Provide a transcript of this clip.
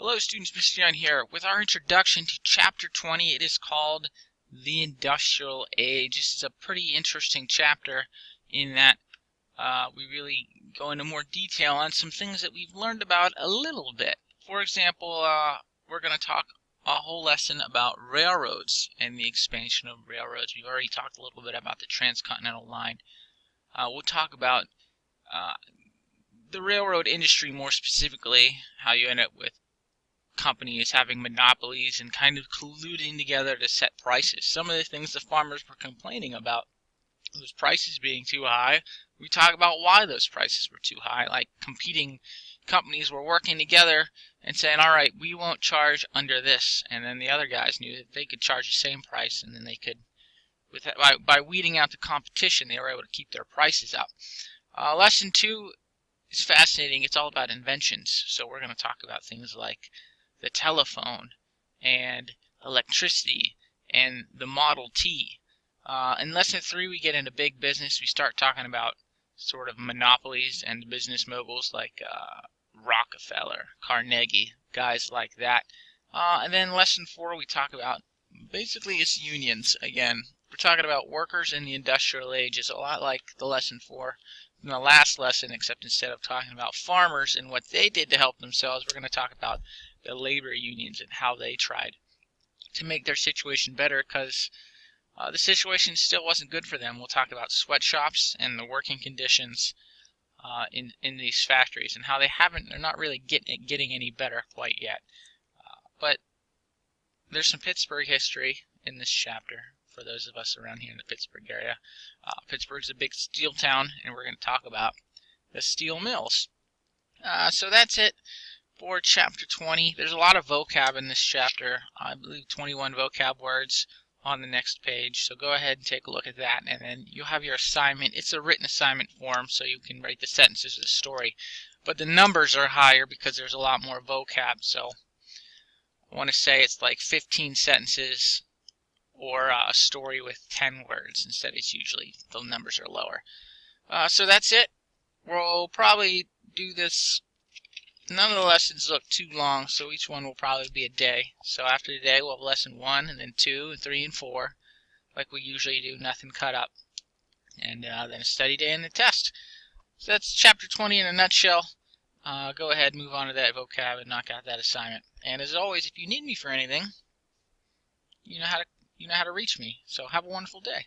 Hello students, Mr. Young here. With our introduction to Chapter 20, it is called The Industrial Age. This is a pretty interesting chapter in that we really go into more detail on some things that we've learned about a little bit. For example, we're going to talk a whole lesson about railroads and the expansion of railroads. We've already talked a little bit about the transcontinental line. We'll talk about the railroad industry more specifically, how you end up with companies having monopolies and kind of colluding together to set prices. Some of the things the farmers were complaining about, those prices being too high, we talk about why those prices were too high. Like competing companies were working together and saying, all right, we won't charge under this, and then the other guys knew that they could charge the same price, and then they could, by weeding out the competition, they were able to keep their prices up. Lesson 2 is fascinating. It's all about inventions. So we're going to talk about things like the telephone and electricity and the Model T. In lesson 3 we get into big business. We start talking about sort of monopolies and business moguls like Rockefeller, Carnegie, guys like that. And then lesson 4 we talk about basically it's unions again. We're talking about workers in the industrial age. It's a lot like the lesson 4 in the last lesson, except instead of talking about farmers and what they did to help themselves, we're going to talk about the labor unions and how they tried to make their situation better, because the situation still wasn't good for them. We'll talk about sweatshops and the working conditions in these factories and how they're not really getting any better quite yet. But there's some Pittsburgh history in this chapter for those of us around here in the Pittsburgh area. Pittsburgh's a big steel town, and we're going to talk about the steel mills. So that's it for Chapter 20. There's a lot of vocab in this chapter. I believe 21 vocab words on the next page. So go ahead and take a look at that, and then you'll have your assignment. It's a written assignment form, so you can write the sentences of the story. But the numbers are higher because there's a lot more vocab. So I want to say it's like 15 sentences or a story with 10 words. Instead, it's usually the numbers are lower. So that's it. We'll probably do this. None of the lessons look too long, so each one will probably be a day. So after today, we'll have lesson 1, and then 2, and 3, and 4, like we usually do, nothing cut up. And then a study day and a test. So that's Chapter 20 in a nutshell. Go ahead and move on to that vocab and knock out that assignment. And as always, if you need me for anything, you know how to reach me. So have a wonderful day.